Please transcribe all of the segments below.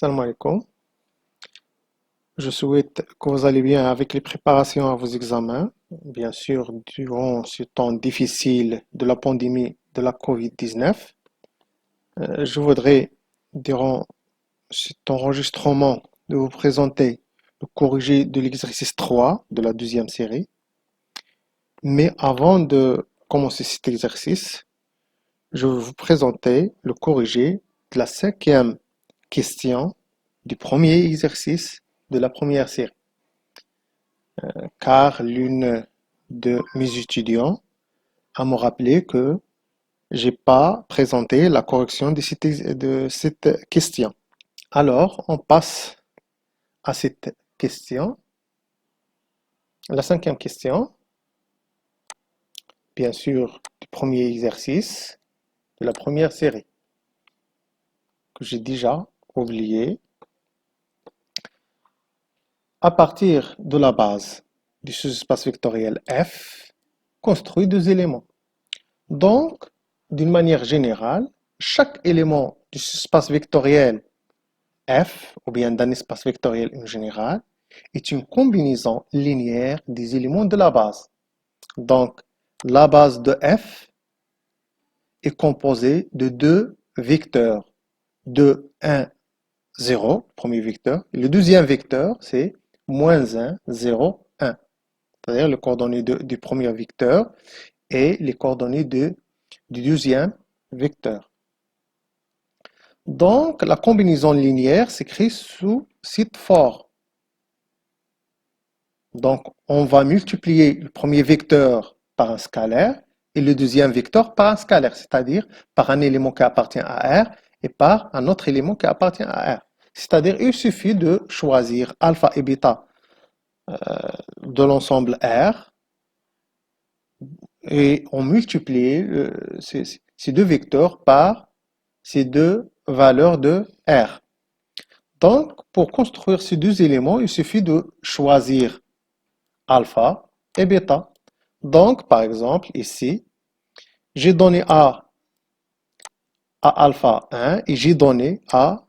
Salam alaikum. Je souhaite que vous allez bien avec les préparations à vos examens. Bien sûr, durant ce temps difficile de la pandémie de la COVID-19, je voudrais, durant cet enregistrement, de vous présenter le corrigé de l'exercice 3 de la deuxième série. Mais avant de commencer cet exercice, je vais vous présenter le corrigé de la cinquième question du premier exercice de la première série. Car l'une de mes étudiants a me rappelé que j'ai pas présenté la correction de cette question. Alors, on passe à cette question. La cinquième question, bien sûr, du premier exercice de la première série, que j'ai déjà oublié. À partir de la base du sous-espace vectoriel F, construit deux éléments. Donc, d'une manière générale, chaque élément du espace vectoriel F, ou bien d'un espace vectoriel en général, est une combinaison linéaire des éléments de la base. Donc, la base de F est composée de deux vecteurs, de 1, 0, premier vecteur, et le deuxième vecteur, c'est moins 1, 0, 1, c'est-à-dire les coordonnées du premier vecteur et les coordonnées du deuxième vecteur. Donc, la combinaison linéaire s'écrit sous cette forme. Donc, on va multiplier le premier vecteur par un scalaire et le deuxième vecteur par un scalaire, c'est-à-dire par un élément qui appartient à R et par un autre élément qui appartient à R. C'est-à-dire, il suffit de choisir alpha et bêta de l'ensemble R et on multiplie ces deux vecteurs par ces deux valeurs de R. Donc, pour construire ces deux éléments, il suffit de choisir alpha et bêta. Donc, par exemple, ici, j'ai donné à alpha 1 et j'ai donné à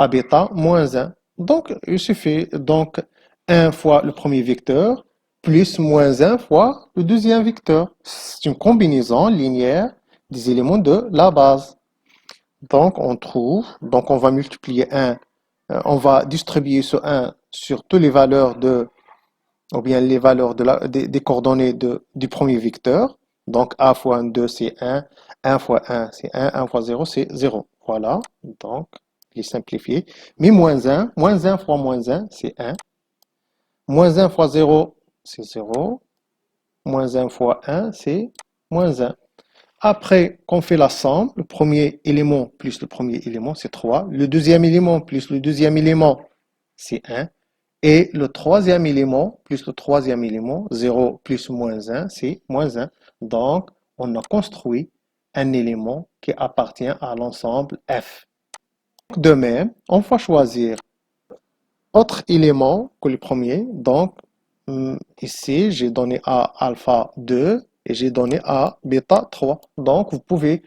bêta moins 1. Donc, il suffit donc 1 fois le premier vecteur plus moins 1 fois le deuxième vecteur. C'est une combinaison linéaire des éléments de la base. Donc, on va multiplier 1, on va distribuer ce 1 sur toutes les valeurs ou bien les valeurs des coordonnées du premier vecteur. Donc, a fois 2, c'est 1 fois 1, c'est 1 fois 0, c'est 0. Voilà, donc, il est simplifié. Mais moins 1 fois moins 1, c'est 1. Moins 1 fois 0, c'est 0. Moins 1 fois 1, c'est moins 1. Après qu'on fait la somme, le premier élément plus le premier élément, c'est 3. Le deuxième élément plus le deuxième élément, c'est 1. Et le troisième élément plus le troisième élément, 0 plus moins 1, c'est moins 1. Donc, on a construit un élément qui appartient à l'ensemble F. De même, on va choisir autre élément que le premier. Donc, ici, j'ai donné à alpha 2 et j'ai donné à bêta 3. Donc, vous pouvez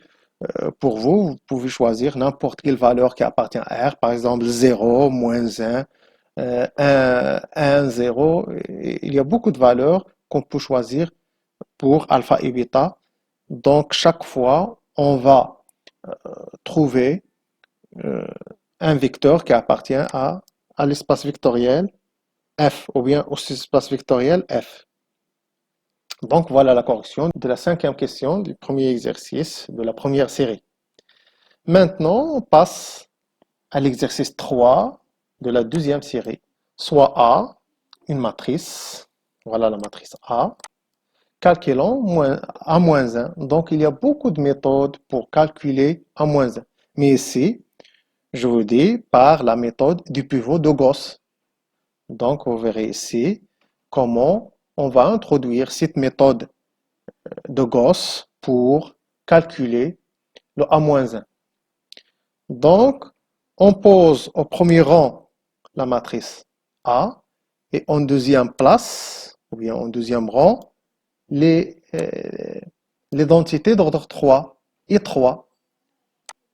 choisir n'importe quelle valeur qui appartient à R, par exemple 0, moins 1, 1, 0. Il y a beaucoup de valeurs qu'on peut choisir pour alpha et bêta. Donc, chaque fois, on va trouver euh, un vecteur qui appartient à l'espace vectoriel F ou bien au espace vectoriel F. Donc, voilà la correction de la cinquième question du premier exercice de la première série. Maintenant, on passe à l'exercice 3 de la deuxième série, soit A, une matrice, voilà la matrice A, calculant A moins 1. Donc, il y a beaucoup de méthodes pour calculer A moins 1. Mais ici, je vous dis par la méthode du pivot de Gauss. Donc, vous verrez ici comment on va introduire cette méthode de Gauss pour calculer le A-1. Donc, on pose au premier rang la matrice A et en deuxième place, ou bien en deuxième rang, les densités d'ordre 3 et 3.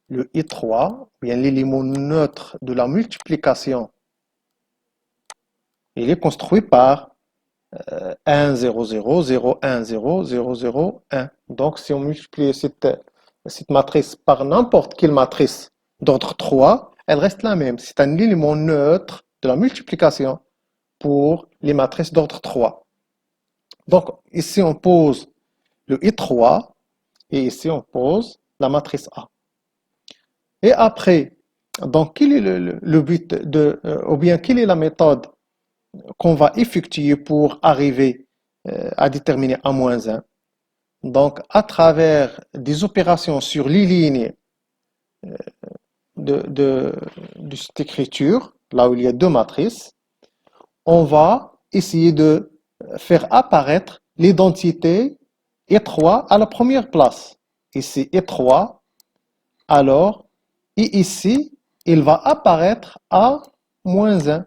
le I3, bien l'élément neutre de la multiplication, il est construit par 1, 0, 0, 0, 1, 0, 0, 0, 1. Donc, si on multiplie cette matrice par n'importe quelle matrice d'ordre 3, elle reste la même. C'est un élément neutre de la multiplication pour les matrices d'ordre 3. Donc, ici, on pose le I3 et ici, on pose la matrice A. Et après, donc, quel est le but ou bien quelle est la méthode qu'on va effectuer pour arriver à déterminer A-1? Donc, à travers des opérations sur les lignes de cette écriture, là où il y a deux matrices, on va essayer de faire apparaître l'identité E3 à la première place. Ici, E3, alors, et ici, il va apparaître A-1.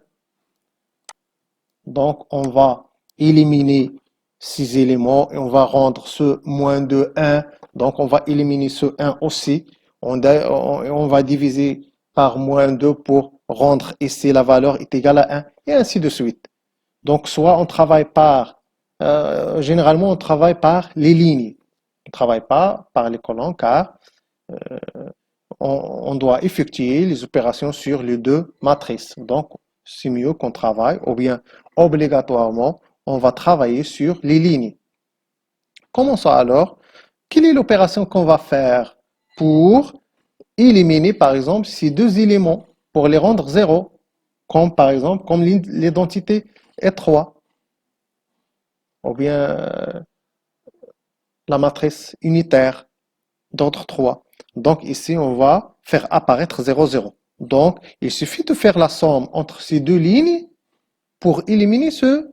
Donc, on va éliminer ces éléments et on va rendre ce moins 2, 1. Donc, on va éliminer ce 1 aussi. On va diviser par moins 2 pour rendre ici la valeur est égale à 1 et ainsi de suite. Donc, soit on travaille généralement, on travaille par les lignes. On ne travaille pas par les colonnes car on doit effectuer les opérations sur les deux matrices. Donc, c'est mieux qu'on travaille, ou bien obligatoirement, on va travailler sur les lignes. Commençons alors. Quelle est l'opération qu'on va faire pour éliminer, par exemple, ces deux éléments, pour les rendre zéro, comme par exemple, comme l'identité est 3, ou bien la matrice unitaire d'ordre 3. Donc ici, on va faire apparaître 0, 0. Donc, il suffit de faire la somme entre ces deux lignes pour éliminer ce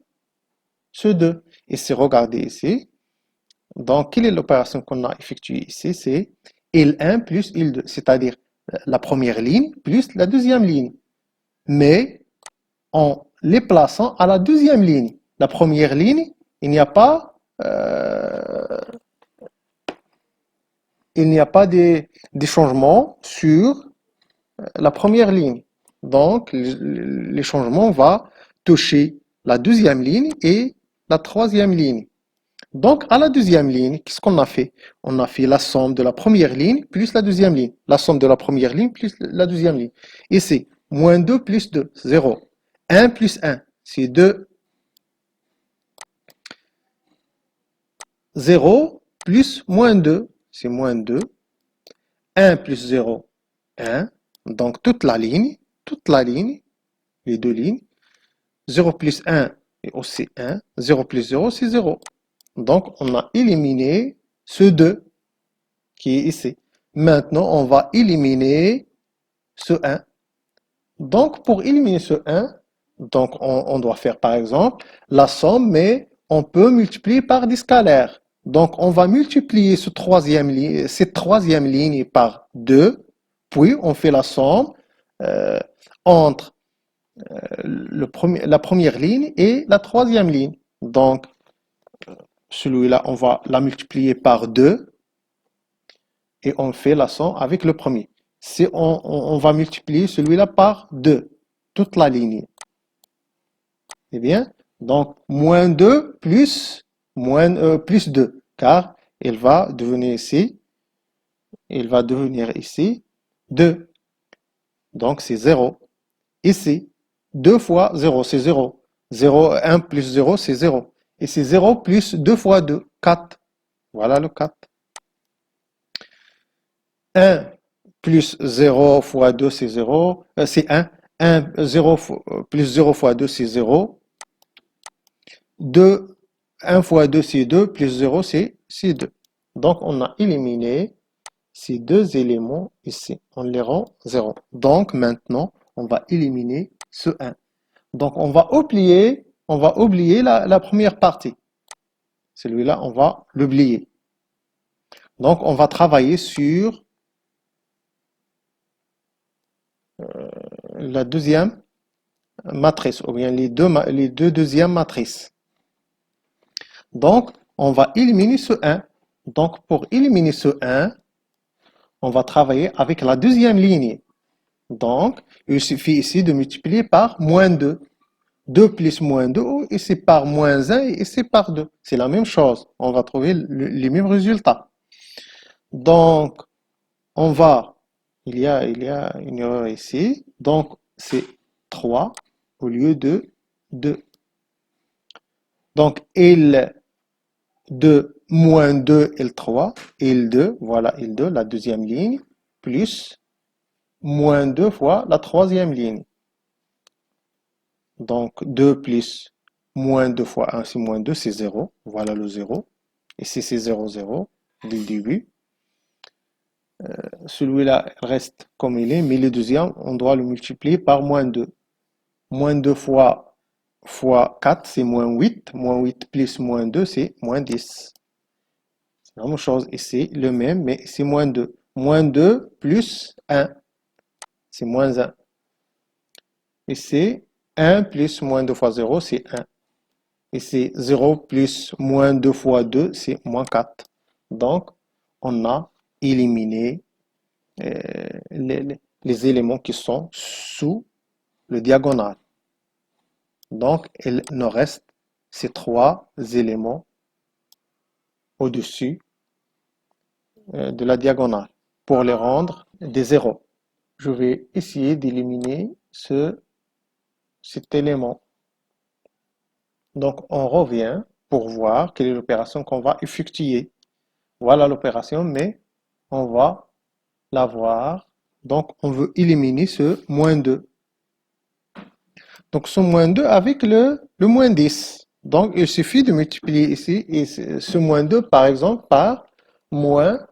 2. Ici, regardez ici. Donc, quelle est l'opération qu'on a effectuée ici? C'est L1 plus L2, c'est-à-dire la première ligne plus la deuxième ligne. Mais en les plaçant à la deuxième ligne. La première ligne, il n'y a pas des changements sur la première ligne. Donc, les changements vont toucher la deuxième ligne et la troisième ligne. Donc, à la deuxième ligne, qu'est-ce qu'on a fait? On a fait la somme de la première ligne plus la deuxième ligne. La somme de la première ligne plus la deuxième ligne. Ici, moins 2 plus 2, 0. 1 plus 1, c'est 2. 0 plus moins 2, c'est moins 2. 1 plus 0, 1. Donc, toute la ligne, les deux lignes. 0 plus 1 est aussi 1. 0 plus 0, c'est 0. Donc, on a éliminé ce 2 qui est ici. Maintenant, on va éliminer ce 1. Donc, pour éliminer ce 1, donc on doit faire par exemple la somme, mais on peut multiplier par des scalaires. Donc, on va multiplier cette troisième ligne par 2, puis on fait la somme entre la première ligne et la troisième ligne. Donc, celui-là, on va la multiplier par 2 et on fait la somme avec le premier. Si on va multiplier celui-là par 2, toute la ligne. Eh bien, donc moins 2 plus, plus 2, car il va devenir ici 2. Donc c'est 0. Ici, 2 fois 0, c'est 0. 0, 1 plus 0, c'est 0. Et c'est 0 plus 2 fois 2, 4. Voilà le 4. 1 plus 0 fois 2, c'est 0. C'est 1. 0 plus 0 fois 2, c'est 0. 2, 1 fois 2, c'est 2. Plus 0, c'est 2. Donc, on a éliminé ces deux éléments ici. On les rend 0. Donc, maintenant, on va éliminer ce 1. Donc, on va oublier la première partie. Celui-là, on va l'oublier. Donc, on va travailler sur la deuxième matrice, ou bien les deux deuxièmes matrices. Donc, on va éliminer ce 1. Donc, pour éliminer ce 1, on va travailler avec la deuxième ligne. Donc, il suffit ici de multiplier par moins 2. 2 plus moins 2, ici par moins 1 et ici par 2. C'est la même chose. On va trouver les mêmes résultats. Donc, on va, il y a une erreur ici. Donc, c'est 3 au lieu de 2. Donc, L2 moins 2, L3, L2, voilà L2, la deuxième ligne, plus moins 2 fois la troisième ligne. Donc, 2 plus moins 2 fois 1, c'est moins 2, c'est 0. Voilà le 0. Ici, c'est 0, 0, dès le début. Celui-là reste comme il est, mais le deuxième, on doit le multiplier par moins 2. Moins 2 fois 4, c'est moins 8. Moins 8 plus moins 2, c'est moins 10. C'est la même chose ici, le même, mais c'est moins 2. Moins 2 plus 1, c'est moins 1. Et c'est 1 plus moins 2 fois 0, c'est 1. Et c'est 0 plus moins 2 fois 2, c'est moins 4. Donc, on a éliminé les éléments qui sont sous le diagonal. Donc, il nous reste ces trois éléments au-dessus de la diagonale pour les rendre des zéros. Je vais essayer d'éliminer cet élément. Donc, on revient pour voir quelle est l'opération qu'on va effectuer. Voilà l'opération, mais on va la voir. Donc, on veut éliminer ce moins 2. Donc, ce moins 2 avec le moins 10. Donc, il suffit de multiplier ici et ce moins 2, par exemple, par moins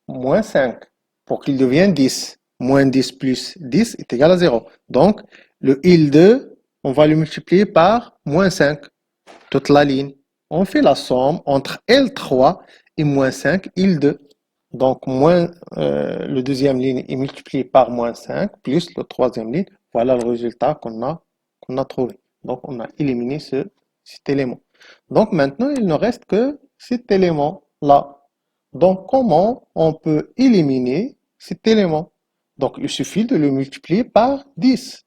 5 pour qu'il devienne 10. Moins 10 plus 10 est égal à 0. Donc, le L2, on va le multiplier par moins 5, toute la ligne. On fait la somme entre L3 et moins 5, L2. Donc, le deuxième ligne est multiplié par moins 5, plus le troisième ligne. Voilà le résultat qu'on a trouvé. Donc, on a éliminé cet élément. Donc, maintenant, il ne reste que cet élément-là. Donc, comment on peut éliminer cet élément? Donc, il suffit de le multiplier par 10.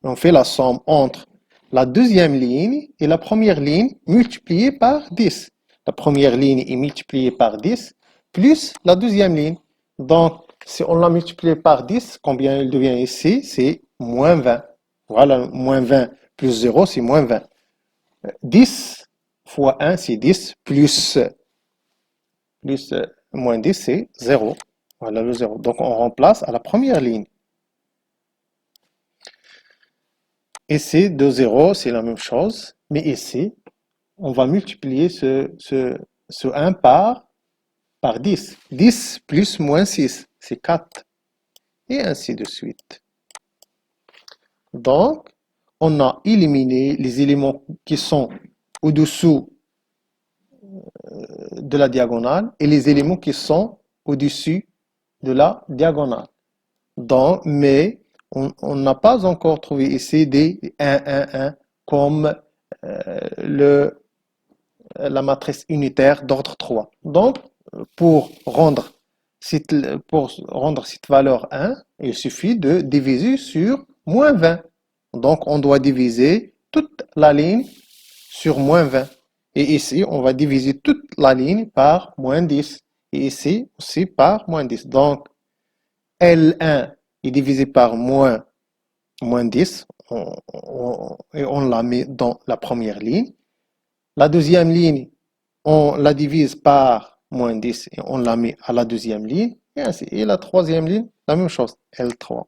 On fait la somme entre la deuxième ligne et la première ligne multipliée par 10. La première ligne est multipliée par 10 plus la deuxième ligne. Donc, si on l'a multiplié par 10, combien il devient ici? C'est moins 20. Voilà, moins 20 plus 0, c'est moins 20. 10 fois 1, c'est 10, plus moins 10, c'est 0. Voilà le 0. Donc, on remplace à la première ligne. Ici, de 0, c'est la même chose. Mais ici, on va multiplier ce 1 par 10. 10 plus moins 6, c'est 4. Et ainsi de suite. Donc, on a éliminé les éléments qui sont au-dessous de la diagonale et les éléments qui sont au-dessus de la diagonale. Donc, mais on n'a pas encore trouvé ici des 1, 1, 1 comme la matrice unitaire d'ordre 3. Donc, pour rendre cette valeur 1, il suffit de diviser sur moins 20. Donc, on doit diviser toute la ligne sur moins 20. Et ici, on va diviser toute la ligne par moins 10. Et ici aussi par moins 10. Donc, L1 est divisé par moins 10. Et on la met dans la première ligne. La deuxième ligne, on la divise par moins 10 et on la met à la deuxième ligne. Et ainsi. Et la troisième ligne, la même chose, L3.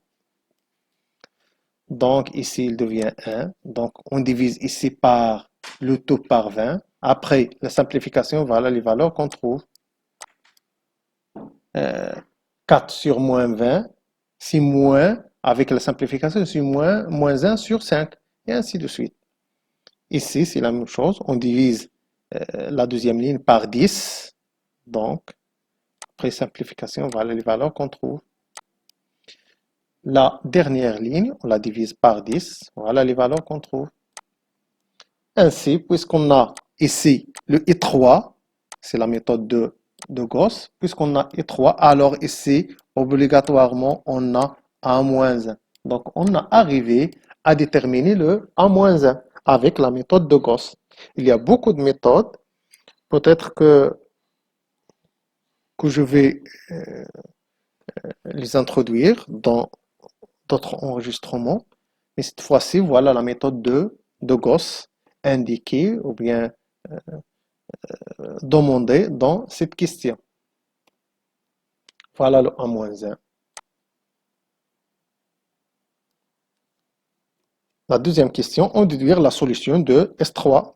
Donc ici, il devient 1. Donc on divise ici par le tout par 20. Après la simplification, voilà les valeurs qu'on trouve. 4 sur moins 20, c'est moins, avec la simplification, c'est moins 1 sur 5. Et ainsi de suite. Ici, c'est la même chose. On divise la deuxième ligne par 10. Donc, après simplification, voilà les valeurs qu'on trouve. La dernière ligne, on la divise par 10. Voilà les valeurs qu'on trouve. Ainsi, puisqu'on a ici le I3, c'est la méthode de de Gauss, puisqu'on a I3, alors ici, obligatoirement, on a A-1. Donc, on a arrivé à déterminer le A-1 avec la méthode de Gauss. Il y a beaucoup de méthodes. Peut-être que je vais les introduire dans d'autres enregistrements. Mais cette fois-ci, voilà la méthode de Gauss indiquée ou bien demandée dans cette question. Voilà le A-1. La deuxième question, on déduire la solution de S3.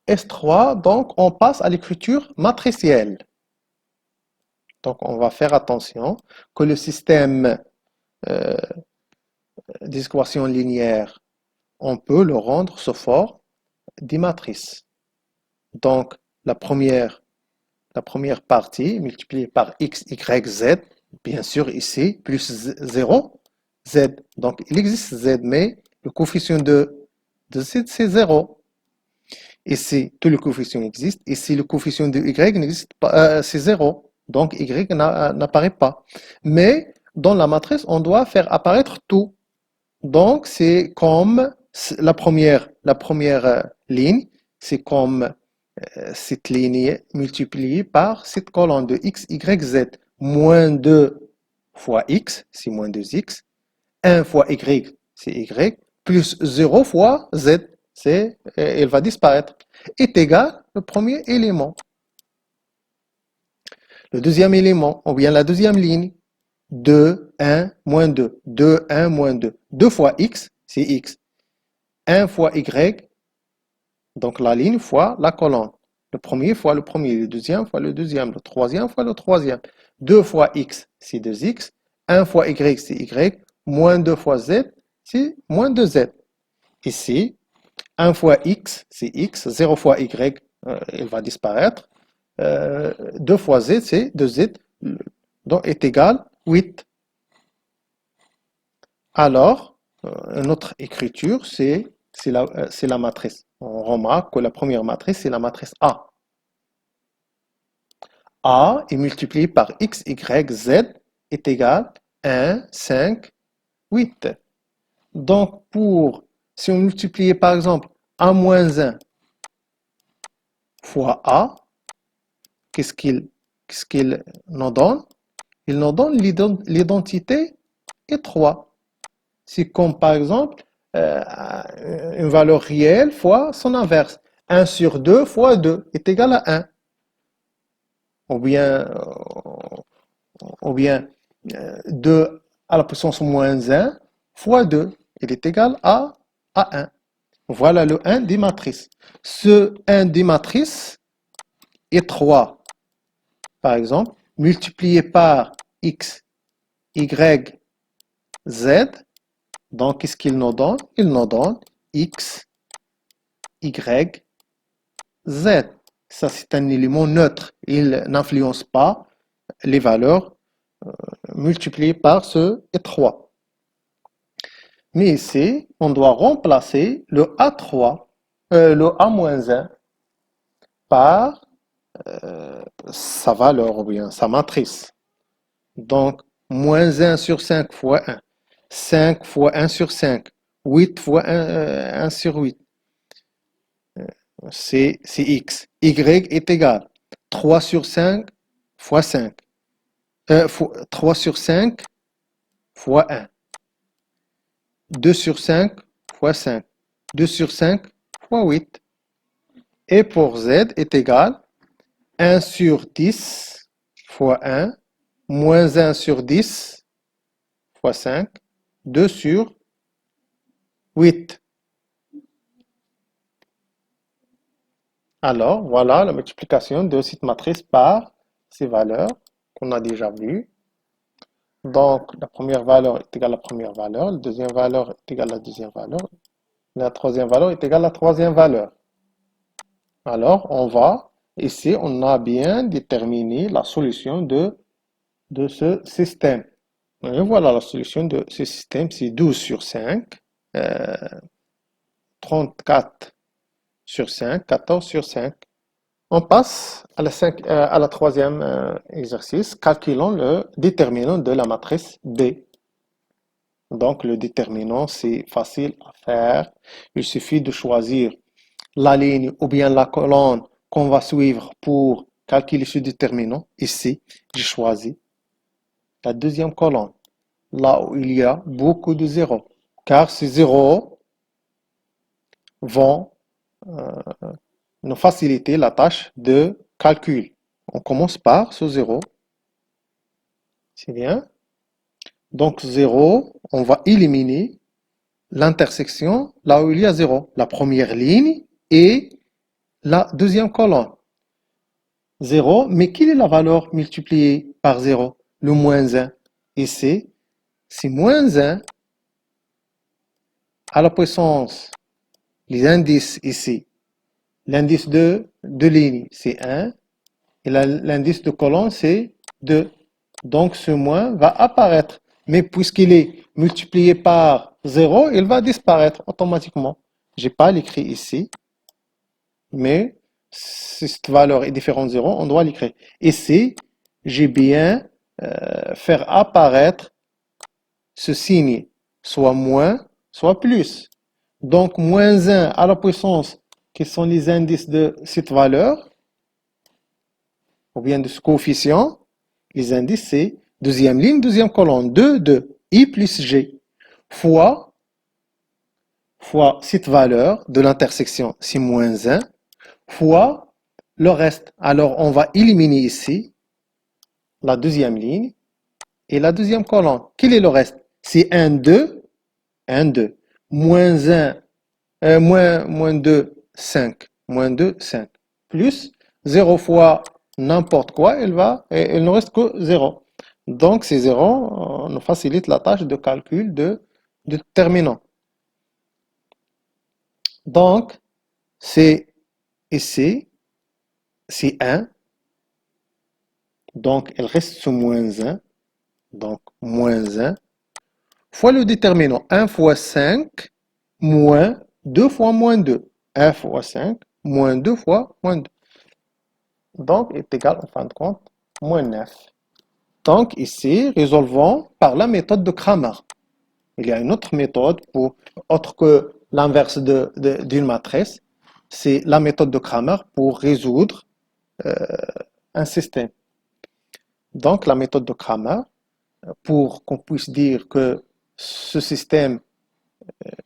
S3, donc on passe à l'écriture matricielle. Donc on va faire attention que le système euh, des équations linéaires, on peut le rendre sous forme des matrices. Donc la première partie multipliée par x, y, z, bien sûr ici, plus 0, z. Donc il existe z, mais le coefficient de z, c'est 0. Ici, tous les coefficients existent. Ici, le coefficient de y n'existe pas, c'est 0. Donc y n'apparaît pas. Mais dans la matrice, on doit faire apparaître tout. Donc c'est comme la première ligne, c'est comme cette ligne multipliée par cette colonne de x, y, z. Moins 2 fois x, c'est moins 2x. 1 fois y, c'est y. Plus 0 fois z, elle va disparaître. Est égal au premier élément. Le deuxième élément, ou bien la deuxième ligne. 2, 1, moins 2. 2, 1, moins 2. 2 fois x, c'est x. 1 fois y, donc la ligne fois la colonne. Le premier fois le premier, le deuxième fois le deuxième, le troisième fois le troisième. 2 fois x, c'est 2x. 1 fois y, c'est y. Moins 2 fois z, c'est moins 2z. Ici, 1 fois x, c'est x. 0 fois y, il va disparaître. 2 fois z, c'est 2z. Donc, est égal 8. Alors, une autre écriture, c'est la matrice. On remarque que la première matrice, c'est la matrice A. A est multiplié par x, y, z est égal 1, 5, 8. Donc, si on multiplie par exemple A moins 1 fois A, qu'est-ce qu'il nous donne? Il nous donne l'identité et 3. C'est comme par exemple une valeur réelle fois son inverse. 1 sur 2 fois 2 est égal à 1. Ou bien, ou bien 2 à la puissance moins 1 fois 2, il est égal à 1. Voilà le 1 des matrices. Ce 1 des matrices est 3, par exemple, multiplié par x, y, z. Donc, qu'est-ce qu'il nous donne? Il nous donne x, y, z. Ça, c'est un élément neutre. Il n'influence pas les valeurs multipliées par ce 3. Mais ici, on doit remplacer le A3, le A-1 par sa valeur ou bien sa matrice. Donc, moins 1 sur 5 fois 1. 5 fois 1 sur 5. 8 fois 1 sur 8. C'est x. Y est égal. 3 sur 5 fois 5. 3 sur 5 fois 1. 2 sur 5 fois 5. 2 sur 5 fois 8. Et pour z est égal 1 sur 10 fois 1, moins 1 sur 10 fois 5, 2 sur 8. Alors, voilà la multiplication de cette matrice par ces valeurs qu'on a déjà vues. Donc, la première valeur est égale à la première valeur, la deuxième valeur est égale à la deuxième valeur, la troisième valeur est égale à la troisième valeur. Alors, ici, on a bien déterminé la solution de ce système. Et voilà la solution de ce système, c'est 12 sur 5, 34 sur 5, 14 sur 5. On passe à la troisième exercice, calculons le déterminant de la matrice B. Donc, le déterminant, c'est facile à faire. Il suffit de choisir la ligne ou bien la colonne qu'on va suivre pour calculer ce déterminant. Ici, j'ai choisi la deuxième colonne, là où il y a beaucoup de zéros, car ces zéros vont nous faciliter la tâche de calcul. On commence par ce zéro, c'est bien. Donc 0, on va éliminer l'intersection là où il y a 0, la première ligne et la deuxième colonne. 0, mais quelle est la valeur multipliée par 0? Le moins 1. Ici, c'est moins 1 à la puissance. Les indices ici. L'indice de ligne, c'est 1. Et l'indice de colonne, c'est 2. Donc, ce moins va apparaître. Mais puisqu'il est multiplié par 0, il va disparaître automatiquement. Je n'ai pas l'écrit ici, mais si cette valeur est différente de 0, on doit l'écrire. Ici, j'ai bien faire apparaître ce signe, soit moins, soit plus. Donc, moins 1 à la puissance, qui sont les indices de cette valeur, ou bien de ce coefficient. Les indices, c'est deuxième ligne, deuxième colonne, 2, 2, I plus G, fois cette valeur de l'intersection, c'est moins 1, fois le reste. Alors, on va éliminer ici la deuxième ligne et la deuxième colonne. Quel est le reste? C'est 1, 2, 1, 2. Moins 1, moins 2, 5. Moins 2, 5. Plus 0 fois n'importe quoi, il ne reste que 0. Donc, ces 0 nous facilitent la tâche de calcul de déterminant. Donc, c'est ici, c'est 1. Donc, il reste ce moins 1. Donc, moins 1 fois le déterminant. 1 fois 5 moins 2 fois moins 2. 1 fois 5 moins 2 fois moins 2. Donc, est égal, en fin de compte, moins 9. Donc, ici, résolvons par la méthode de Cramer. Il y a une autre méthode, autre que l'inverse d'une matrice. C'est la méthode de Cramer pour résoudre un système. Donc, la méthode de Cramer, pour qu'on puisse dire que ce système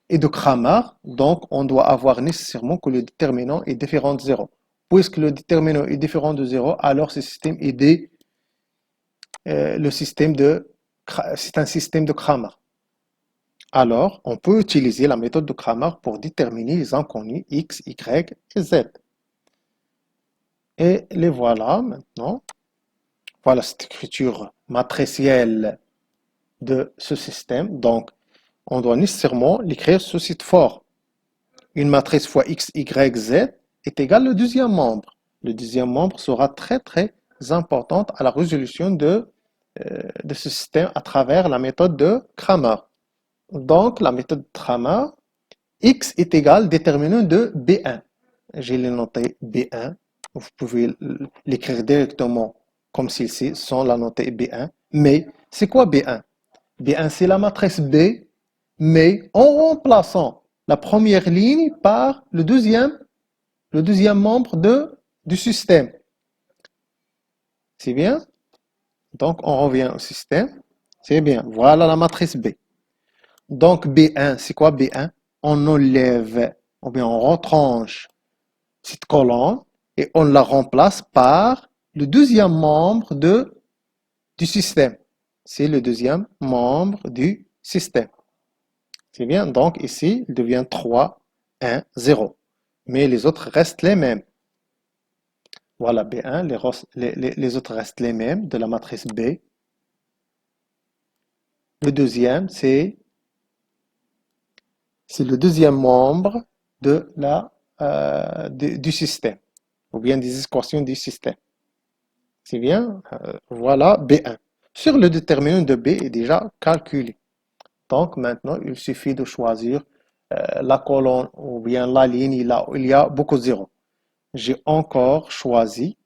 est de Cramer, donc on doit avoir nécessairement que le déterminant est différent de 0. Puisque le déterminant est différent de 0, alors ce système est c'est un système de Cramer. Alors, on peut utiliser la méthode de Cramer pour déterminer les inconnus x, y et z. Et les voilà maintenant. Voilà cette écriture matricielle de ce système. Donc, on doit nécessairement l'écrire sous cette forme. Une matrice fois x, y, z est égale au deuxième membre. Le deuxième membre sera très très important à la résolution de ce système à travers la méthode de Cramer. Donc, la méthode de Cramer, x est égal déterminant de B1. J'ai noté B1. Vous pouvez l'écrire directement comme celle-ci sans la noter B1. Mais c'est quoi B1? B1, c'est la matrice B, mais en remplaçant la première ligne par le deuxième membre du système. C'est bien? Donc, on revient au système. C'est bien. Voilà la matrice B. Donc, B1, c'est quoi B1? On enlève, ou bien on retranche cette colonne et on la remplace par le deuxième membre du système. C'est le deuxième membre du système. C'est bien. Donc, ici, il devient 3, 1, 0. Mais les autres restent les mêmes. Voilà, B1, les autres restent les mêmes de la matrice B. Le deuxième, c'est le deuxième membre du système, ou bien des équations du système. C'est bien, voilà B1. Sur le déterminant de B est déjà calculé. Donc maintenant, il suffit de choisir la colonne ou bien la ligne là où il y a beaucoup de zéros. j'ai encore choisi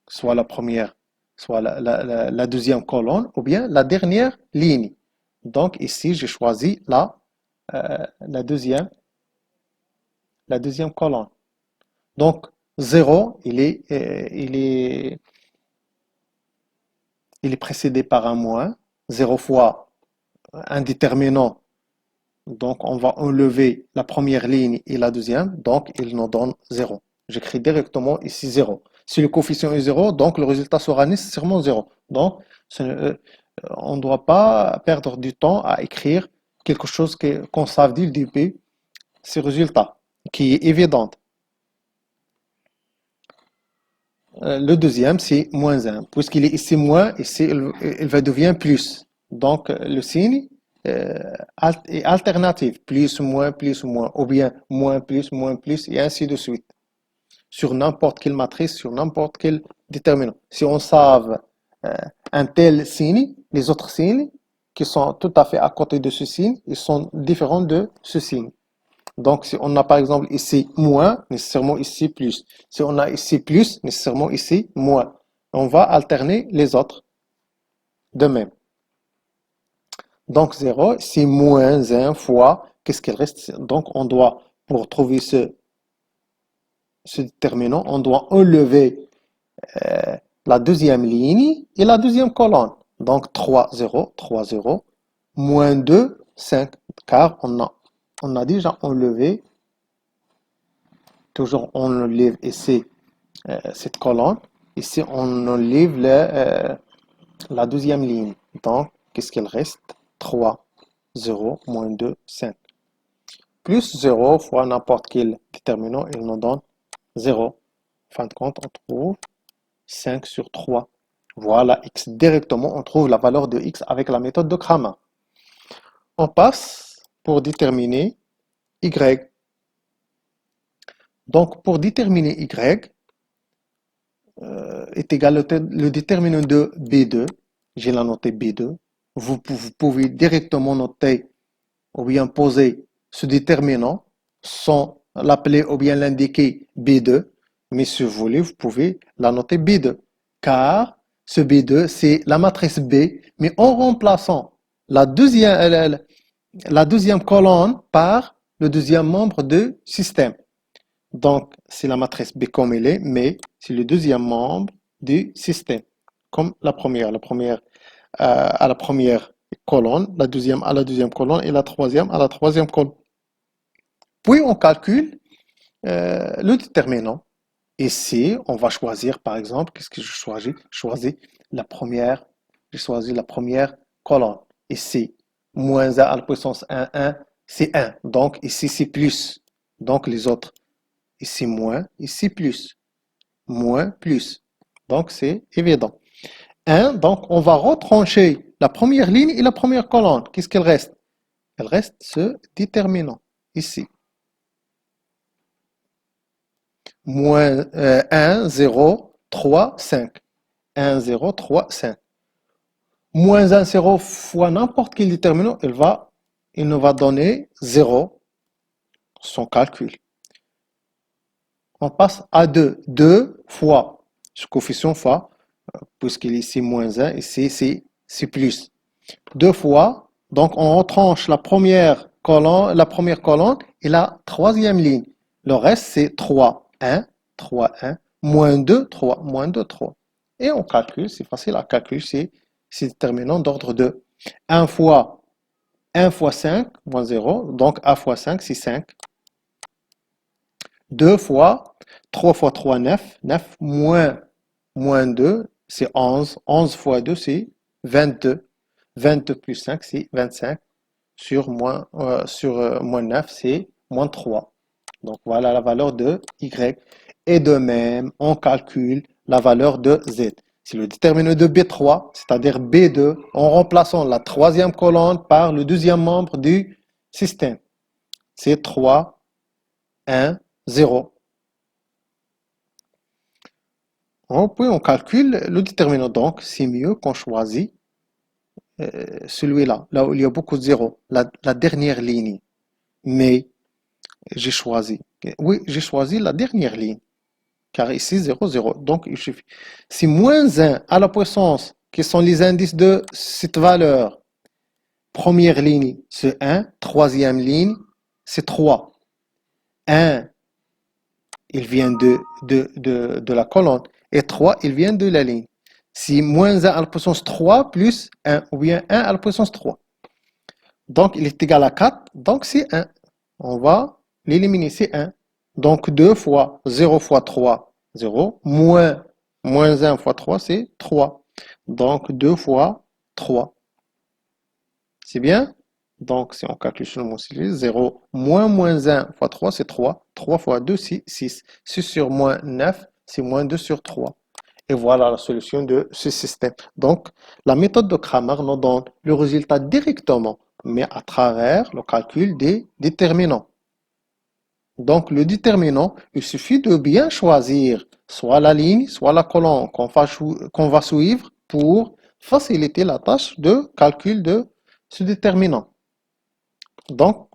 soit la première, soit la deuxième colonne, ou bien la dernière ligne. Donc ici, j'ai choisi la deuxième colonne. Donc 0, il est précédé par un moins. 0 fois un déterminant. Donc on va enlever la première ligne et la deuxième. Donc il nous donne 0. J'écris directement ici 0. Si le coefficient est 0, donc le résultat sera nécessairement 0. Donc on ne doit pas perdre du temps à écrire quelque chose qu'on savent dès le début, ce résultat, qui est évident. Le deuxième, c'est moins 1. Puisqu'il est ici moins, ici, il va devenir plus. Donc, le signe euh, est alternatif. Plus, moins, ou bien moins, plus, et ainsi de suite. Sur n'importe quelle matrice, sur n'importe quel déterminant. Si on savent un tel signe, les autres signes qui sont tout à fait à côté de ce signe, ils sont différents de ce signe. Donc, si on a par exemple ici moins, nécessairement ici plus. Si on a ici plus, nécessairement ici moins. On va alterner les autres de même. Donc 0, c'est moins 1 fois, qu'est-ce qu'il reste? Donc on doit, pour trouver ce déterminant, on doit enlever la deuxième ligne et la deuxième colonne. Donc 3, 0, 3, 0, moins 2, 5, car on a déjà enlevé, toujours on enlève ici cette colonne. Ici, on enlève la deuxième ligne. Donc, qu'est-ce qu'il reste? 3, 0, moins 2, 5. Plus 0 fois n'importe quel déterminant, il nous donne 0. En fin de compte, on trouve 5 sur 3. Voilà, x directement, on trouve la valeur de x avec la méthode de Cramer. On passe pour déterminer y. Donc, pour déterminer y, est égal le déterminant de B2. J'ai la noté B2. Vous pouvez directement noter ou bien poser ce déterminant sans l'appeler ou bien l'indiquer B2. Mais si vous voulez, vous pouvez la noter B2. Car ce B2, c'est la matrice B, mais en remplaçant la deuxième colonne par le deuxième membre du système. Donc, c'est la matrice B comme elle est, mais c'est le deuxième membre du système, comme la première. La première à la première colonne, la deuxième à la deuxième colonne et la troisième à la troisième colonne. Puis, on calcule le déterminant. Ici, on va choisir, par exemple, qu'est-ce que je choisis? Je choisis la première, j'ai choisi la première colonne. Ici, moins 1 à la puissance 1, c'est 1. Donc, ici, c'est plus. Donc, les autres, ici moins, ici plus. Moins, plus. Donc, c'est évident. 1, donc on va retrancher la première ligne et la première colonne. Qu'est-ce qu'il reste? Il reste ce déterminant, ici. Moins 1, 0, 3, 5. 1, 0, 3, 5. Moins 1, 0 fois n'importe quel déterminant, il nous va donner 0, son calcul. On passe à 2. 2 fois ce coefficient fois, puisqu'il est ici moins 1, ici c'est plus. 2 fois, donc on retranche la première colonne et la troisième ligne. Le reste, c'est 3, 1, 3, 1, moins 2, 3, moins 2, 3. Et on calcule, c'est facile à calculer, c'est déterminant d'ordre 2. 1 fois 5, moins 0, donc 1 fois 5, c'est 5. 2 fois 3 fois 3, 9. 9 moins 2, c'est 11. 11 fois 2, c'est 22. 22 plus 5, c'est 25. Sur moins 9, c'est moins 3. Donc voilà la valeur de y. Et de même, on calcule la valeur de z. C'est le déterminant de B3, c'est-à-dire B2, en remplaçant la troisième colonne par le deuxième membre du système. C'est 3, 1, 0. Puis on calcule le déterminant. Donc, c'est mieux qu'on choisit celui-là, là où il y a beaucoup de zéros, la dernière ligne. Mais j'ai choisi Oui, j'ai choisi la dernière ligne, car ici 0, 0. Donc, il suffit. Si moins 1 à la puissance, qui sont les indices de cette valeur, première ligne, c'est 1, troisième ligne, c'est 3. 1, il vient de la colonne, et 3, il vient de la ligne. Si moins 1 à la puissance 3 plus 1, ou bien 1 à la puissance 3. Donc, il est égal à 4, donc c'est 1. On va l'éliminer, c'est 1. Donc, 2 fois 0 fois 3, 0, moins 1 fois 3, c'est 3. Donc, 2 fois 3. C'est bien? Donc, si on calcule sur le module, 0 moins 1 fois 3, c'est 3. 3 fois 2, c'est 6. 6 sur moins 9, c'est moins 2 sur 3. Et voilà la solution de ce système. Donc, la méthode de Cramer nous donne le résultat directement, mais à travers le calcul des déterminants. Donc, le déterminant, il suffit de bien choisir soit la ligne, soit la colonne qu'on va suivre pour faciliter la tâche de calcul de ce déterminant. Donc,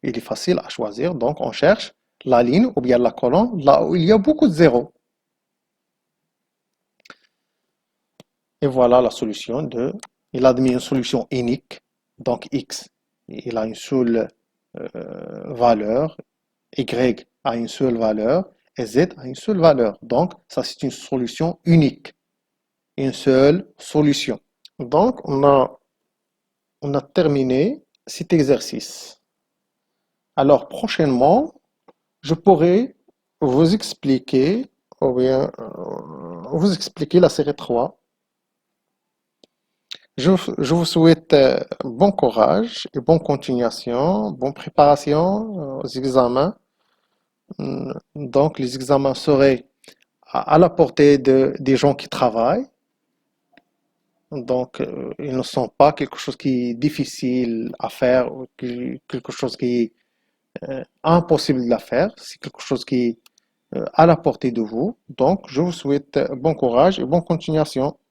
il est facile à choisir. Donc, on cherche la ligne ou bien la colonne là où il y a beaucoup de zéros. Et voilà la solution de... Il a mis une solution unique. Donc, x, il a une seule valeur. Y a une seule valeur. Et z a une seule valeur. Donc, ça, c'est une solution unique. Une seule solution. Donc, on a terminé cet exercice. Alors, prochainement, je pourrais vous expliquer, ou bien vous expliquer la série 3. Je vous souhaite bon courage et bonne continuation, bonne préparation aux examens. Donc, les examens seraient à la portée des gens qui travaillent. Donc, ils ne sont pas quelque chose qui est difficile à faire ou quelque chose qui est impossible à faire. C'est quelque chose qui est à la portée de vous. Donc, je vous souhaite bon courage et bonne continuation.